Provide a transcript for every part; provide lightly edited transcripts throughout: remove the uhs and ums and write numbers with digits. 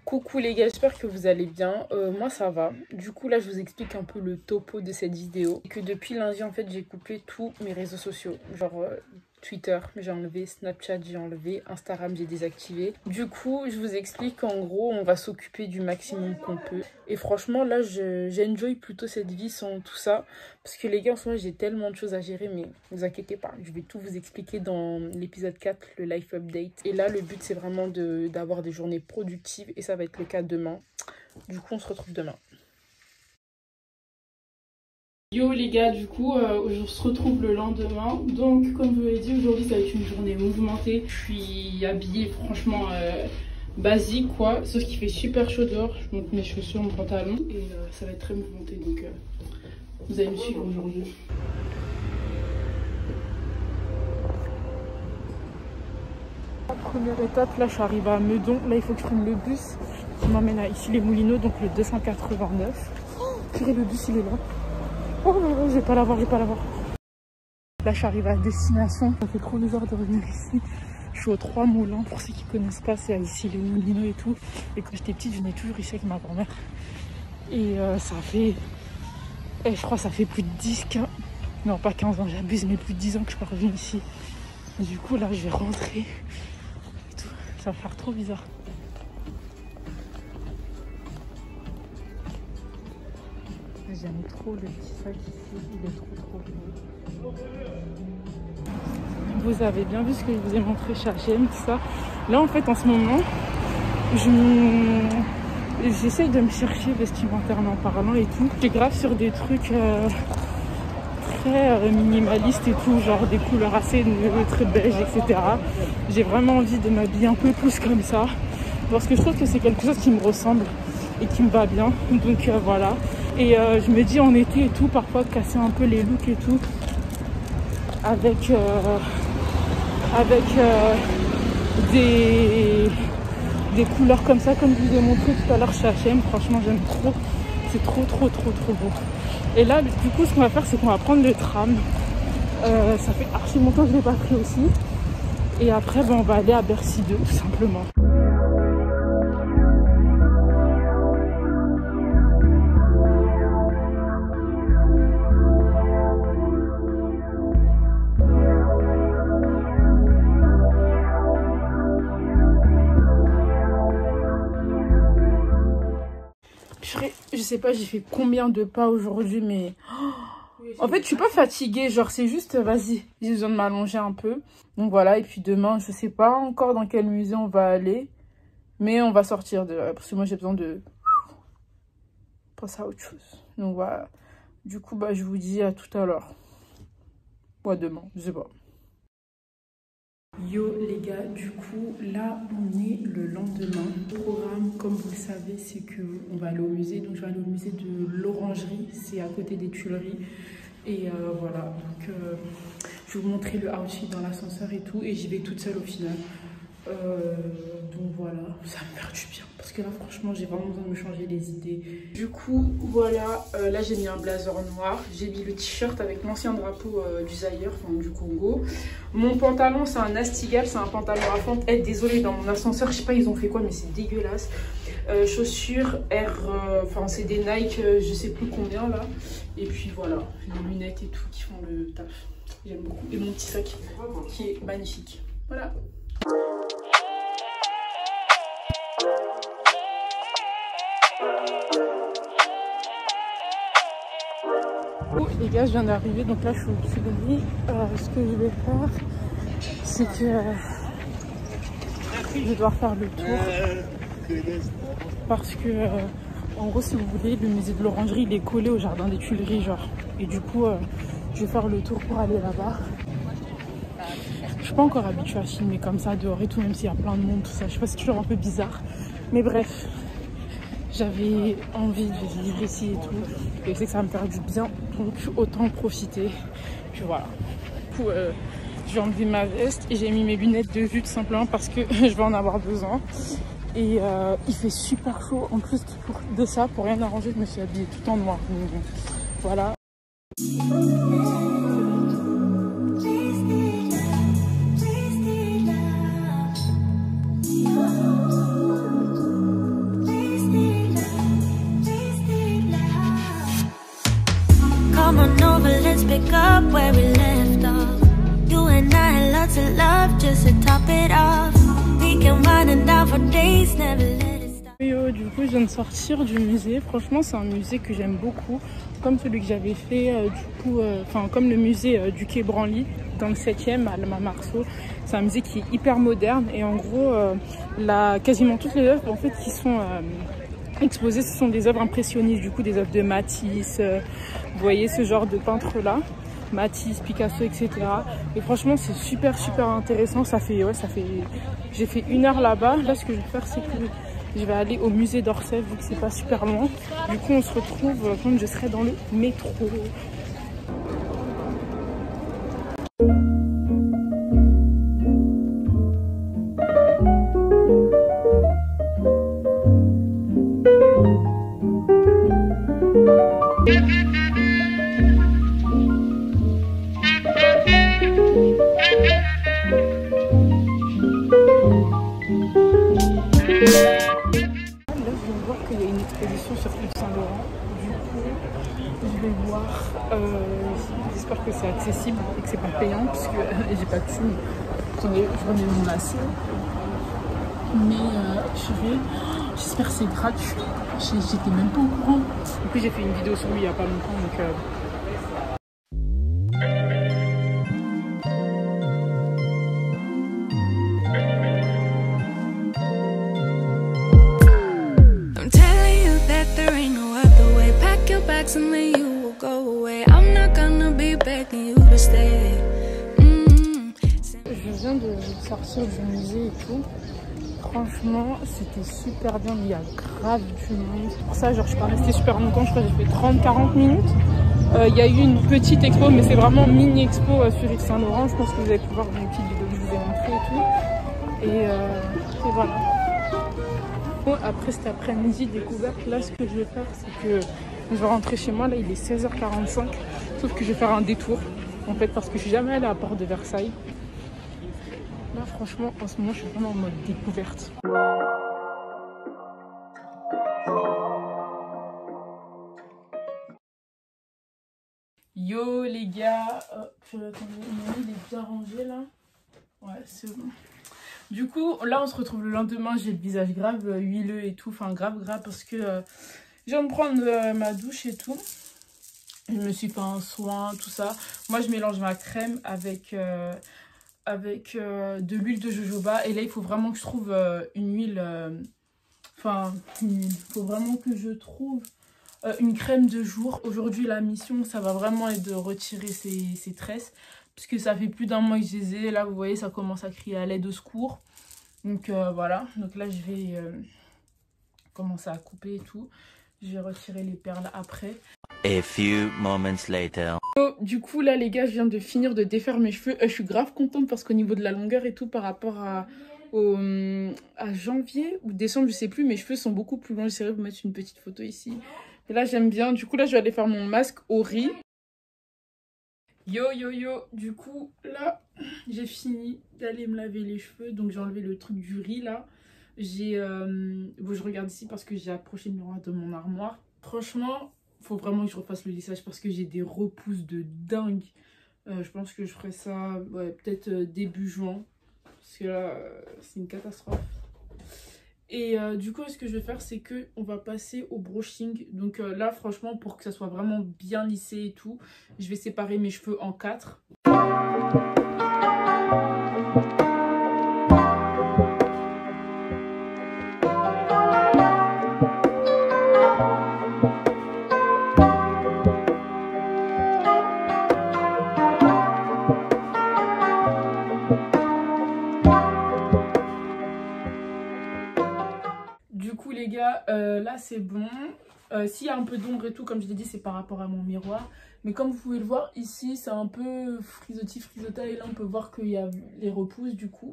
Coucou les gars, j'espère que vous allez bien. Moi ça va. Du coup là je vous explique un peu le topo de cette vidéo. Que depuis lundi en fait j'ai coupé tous mes réseaux sociaux. Genre Twitter j'ai enlevé, Snapchat j'ai enlevé, Instagram j'ai désactivé. Du coup je vous explique qu'en gros on va s'occuper du maximum qu'on peut. Et franchement là j'enjoy plutôt cette vie sans tout ça. Parce que les gars en ce moment j'ai tellement de choses à gérer, mais ne vous inquiétez pas. Je vais tout vous expliquer dans l'épisode 4, le life update. Et là le but c'est vraiment d'avoir des journées productives et ça va être le cas demain. Du coup on se retrouve demain. Yo les gars, du coup on se retrouve le lendemain. Donc comme je vous l'ai dit, aujourd'hui ça va être une journée mouvementée. Je suis habillée franchement basique quoi, sauf qu'il fait super chaud dehors. Je monte mes chaussures, mon pantalon et ça va être très mouvementé. Donc vous allez me suivre aujourd'hui. Première étape, là je suis arrivée à Meudon. Là il faut que je prenne le bus qui m'emmène à Issy-les-Moulineaux, donc le 289. Purée, le bus il est là. Oh non, non, je vais pas l'avoir, je vais pas l'avoir. Là, je suis arrivée à destination. Ça fait trop bizarre de revenir ici. Je suis aux 3 Moulins. Pour ceux qui connaissent pas, c'est ici les Moulineaux et tout. Et quand j'étais petite, je venais toujours ici avec ma grand-mère. Et ça fait... je crois que ça fait plus de 10, 15... Non, pas 15 ans, j'abuse, mais plus de 10 ans que je suis pas revenue ici. Et du coup, là, je vais rentrer. Et tout. Ça va faire trop bizarre. J'aime trop le petit sac ici, il est trop beau. Vous avez bien vu ce que je vous ai montré chez H&M, tout ça. Là en fait en ce moment, j'essaye de me chercher vestimentairement parlant et tout. Je suis grave sur des trucs très minimalistes et tout, genre des couleurs assez neutres, beige, etc. J'ai vraiment envie de m'habiller un peu plus comme ça, parce que je trouve que c'est quelque chose qui me ressemble et qui me va bien. Donc voilà. Et je me dis en été et tout, parfois casser un peu les looks et tout avec des couleurs comme ça, comme je vous ai montré tout à l'heure chez H&M. Franchement j'aime trop, c'est trop beau. Et là du coup ce qu'on va faire, c'est qu'on va prendre le tram. Ça fait archi longtemps que je l'ai pas pris aussi. Et après on va aller à Bercy 2 tout simplement. Je sais pas j'ai fait combien de pas aujourd'hui, mais en fait je suis pas fatiguée, genre c'est juste vas-y, j'ai besoin de m'allonger un peu. Donc voilà, et puis demain je sais pas encore dans quel musée on va aller, mais on va sortir de là parce que moi j'ai besoin de penser à autre chose. Donc voilà, du coup bah je vous dis à tout à l'heure, ou à demain, je sais pas. Yo les gars, du coup là on est le lendemain. Le programme, comme vous le savez, c'est que on va aller au musée. Donc je vais aller au musée de l'Orangerie, c'est à côté des Tuileries. Et voilà, donc je vais vous montrer le outfit dans l'ascenseur et tout. Et j'y vais toute seule au final. Donc voilà, ça va me faire du bien. Parce que là franchement j'ai vraiment besoin de me changer les idées. Du coup voilà, là j'ai mis un blazer noir. J'ai mis le t-shirt avec l'ancien drapeau du Zaïre, enfin du Congo. Mon pantalon c'est un Astigal, c'est un pantalon à fente. Désolée, dans mon ascenseur je sais pas ils ont fait quoi mais c'est dégueulasse. Chaussures R, enfin c'est des Nike, je sais plus combien là. Et puis voilà, les lunettes et tout qui font le taf. J'aime beaucoup. Et mon petit sac qui est magnifique. Voilà. Les gars, je viens d'arriver, donc là je suis au Tuileries. Ce que je vais faire, c'est que je vais devoir faire le tour. Parce que, en gros, si vous voulez, le musée de l'Orangerie, il est collé au jardin des Tuileries, genre. Et du coup, je vais faire le tour pour aller là-bas. Je suis pas encore habituée à filmer comme ça dehors et tout, même s'il y a plein de monde, tout ça. Je sais pas, c'est toujours un peu bizarre. Mais bref, j'avais envie de vivre ici et tout. Et je sais que ça va me faire du bien, donc autant en profiter. Puis voilà. Du coup, j'ai enlevé ma veste et j'ai mis mes lunettes de vue tout simplement parce que je vais en avoir besoin. Et il fait super chaud. En plus de ça, pour rien arranger, je me suis habillée tout en noir. Donc, voilà. pick up where we left off. You and I lots of love just to top it off. We can wind it down for days, never let it stop. Du coup, je viens de sortir du musée. Franchement, c'est un musée que j'aime beaucoup, comme celui que j'avais fait, comme le musée du Quai Branly dans le 7e à la Marceau. C'est un musée qui est hyper moderne et en gros, quasiment toutes les œuvres en fait qui sont exposées, ce sont des œuvres impressionnistes, du coup des œuvres de Matisse. Vous voyez ce genre de peintre là, Matisse, Picasso, etc. Et franchement, c'est super intéressant. J'ai fait 1 heure là-bas. Là, ce que je vais faire, c'est que je vais aller au musée d'Orsay vu que c'est pas super loin. Du coup, on se retrouve quand je serai dans le métro. Sur Yves Saint Laurent, du coup je vais voir, j'espère que c'est accessible et que c'est pas payant parce que j'ai pas de thunes. Attendez, je remets mon lacet, mais j'espère que c'est gratuit, j'étais même pas au courant. En plus j'ai fait une vidéo sur lui il y a pas longtemps donc and then you will go away. I'm not gonna be begging you to stay. Je viens de sortir du musée et tout. Franchement, c'était super bien. Il y a grave du monde. Pour ça, genre, je suis pas restée super longtemps. Je crois que j'ai fait 30-40 minutes. Il y a eu une petite expo, mais c'est vraiment mini expo sur Yves Saint Laurent. Je pense que vous allez pouvoir voir une petite vidéo que je vous ai montré et tout. Et voilà. Bon, après cet après-midi découverte, là, ce que je vais faire, c'est que je vais rentrer chez moi. Là, il est 16h45. Sauf que je vais faire un détour, en fait, parce que je suis jamais allée à Porte de Versailles. Là, franchement, en ce moment, je suis vraiment en mode découverte. Yo, les gars. Attendez, il est bien rangé, là. Ouais, c'est bon. Du coup, là, on se retrouve le lendemain. J'ai le visage grave huileux et tout. Enfin, grave parce que je viens de prendre ma douche et tout. Je me suis fait un soin, tout ça. Moi, je mélange ma crème avec de l'huile de jojoba. Et là, il faut vraiment que je trouve une huile... il faut vraiment que je trouve une crème de jour. Aujourd'hui, la mission, ça va vraiment être de retirer ces tresses. Puisque ça fait plus d'1 mois que je les ai. Là, vous voyez, ça commence à crier à l'aide au secours. Donc, voilà. Donc là, je vais commencer à couper et tout. Je vais retirer les perles après. A few moments later. Du coup, là, les gars, je viens de finir de défaire mes cheveux. Je suis grave contente parce qu'au niveau de la longueur et tout, par rapport à janvier ou décembre, je sais plus, mes cheveux sont beaucoup plus longs. J'essaierai de vous mettre une petite photo ici. Et là, j'aime bien. Du coup, là, je vais aller faire mon masque au riz. Yo. Du coup, là, j'ai fini d'aller me laver les cheveux. Donc, j'ai enlevé le truc du riz, là. Bon, je regarde ici parce que j'ai approché le miroir de mon armoire. Franchement, faut vraiment que je refasse le lissage parce que j'ai des repousses de dingue. Je pense que je ferai ça peut-être début juin. Parce que là, c'est une catastrophe. Et du coup, ce que je vais faire, c'est qu'on va passer au brushing. Donc là, franchement, pour que ça soit vraiment bien lissé et tout, je vais séparer mes cheveux en 4. Les gars, là c'est bon. S'il y a un peu d'ombre et tout, comme je l'ai dit, c'est par rapport à mon miroir. Mais comme vous pouvez le voir ici, c'est un peu frisota. Et là, on peut voir qu'il y a les repousses du coup.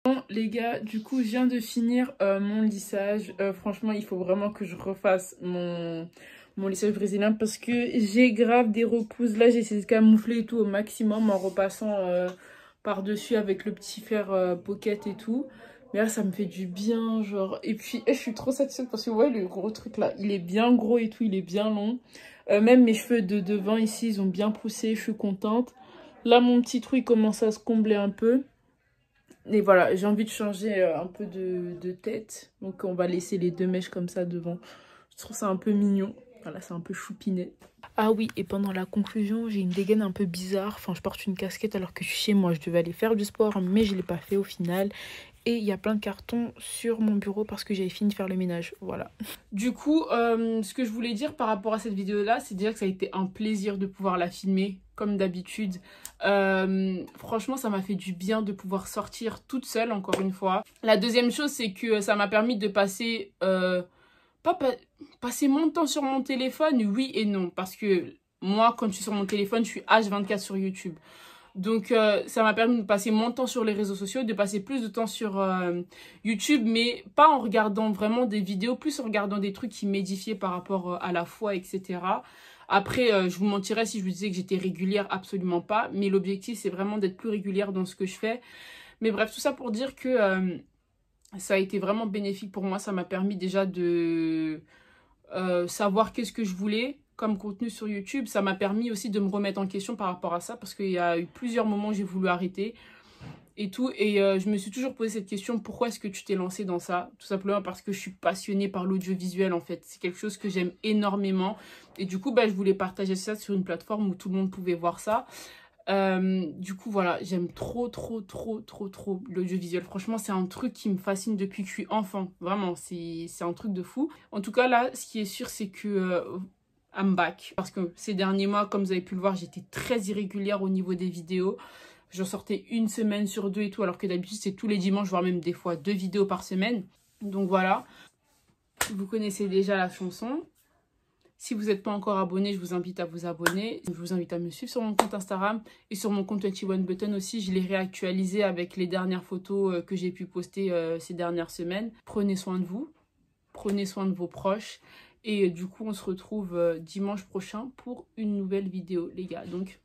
Bon, les gars, du coup, je viens de finir mon lissage. Franchement, il faut vraiment que je refasse mon lissage brésilien parce que j'ai grave des repousses. Là, j'ai essayé de camoufler et tout au maximum en repassant par-dessus avec le petit fer pocket et tout. Mais là, ça me fait du bien, genre. Et puis, je suis trop satisfaite parce que, vous voyez, le gros truc là, il est bien gros et tout, il est bien long. Même mes cheveux de devant ici, ils ont bien poussé, je suis contente. Là, mon petit trou, il commence à se combler un peu. Et voilà, j'ai envie de changer un peu de tête. Donc, on va laisser les 2 mèches comme ça devant. Je trouve ça un peu mignon. Voilà, c'est un peu choupinet. Ah oui, et pendant la conclusion, j'ai une dégaine un peu bizarre. Enfin, je porte une casquette alors que je suis chez moi. Je devais aller faire du sport, mais je ne l'ai pas fait au final. Et il y a plein de cartons sur mon bureau parce que j'avais fini de faire le ménage. Voilà. Du coup, ce que je voulais dire par rapport à cette vidéo-là, c'est déjà que ça a été un plaisir de pouvoir la filmer, comme d'habitude. Franchement, ça m'a fait du bien de pouvoir sortir toute seule, encore une fois. La deuxième chose, c'est que ça m'a permis de passer... passer mon temps sur mon téléphone, oui et non. Parce que moi, quand je suis sur mon téléphone, je suis H24 sur YouTube. Donc, ça m'a permis de passer mon temps sur les réseaux sociaux, de passer plus de temps sur YouTube, mais pas en regardant vraiment des vidéos, plus en regardant des trucs qui m'édifiaient par rapport à la foi, etc. Après, je vous mentirais si je vous disais que j'étais régulière, absolument pas. Mais l'objectif, c'est vraiment d'être plus régulière dans ce que je fais. Mais bref, tout ça pour dire que ça a été vraiment bénéfique pour moi. Ça m'a permis déjà de savoir qu'est-ce que je voulais comme contenu sur YouTube. Ça m'a permis aussi de me remettre en question par rapport à ça, parce qu'il y a eu plusieurs moments où j'ai voulu arrêter et tout, et je me suis toujours posé cette question: pourquoi est-ce que tu t'es lancé dans ça? Tout simplement parce que je suis passionnée par l'audiovisuel, en fait. C'est quelque chose que j'aime énormément, et du coup je voulais partager ça sur une plateforme où tout le monde pouvait voir ça. Du coup voilà, j'aime trop l'audiovisuel. Franchement, c'est un truc qui me fascine depuis que je suis enfant. Vraiment, c'est un truc de fou. En tout cas là, ce qui est sûr, c'est que I'm back. Parce que ces derniers mois, comme vous avez pu le voir, j'étais très irrégulière au niveau des vidéos. J'en sortais une semaine sur 2 et tout, alors que d'habitude c'est tous les dimanches, voire même des fois 2 vidéos par semaine. Donc voilà, vous connaissez déjà la chanson. Si vous n'êtes pas encore abonné, je vous invite à vous abonner. Je vous invite à me suivre sur mon compte Instagram et sur mon compte 21button aussi. Je l'ai réactualisé avec les dernières photos que j'ai pu poster ces dernières semaines. Prenez soin de vous, prenez soin de vos proches. Et du coup, on se retrouve dimanche prochain pour une nouvelle vidéo, les gars. Donc,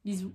bisous.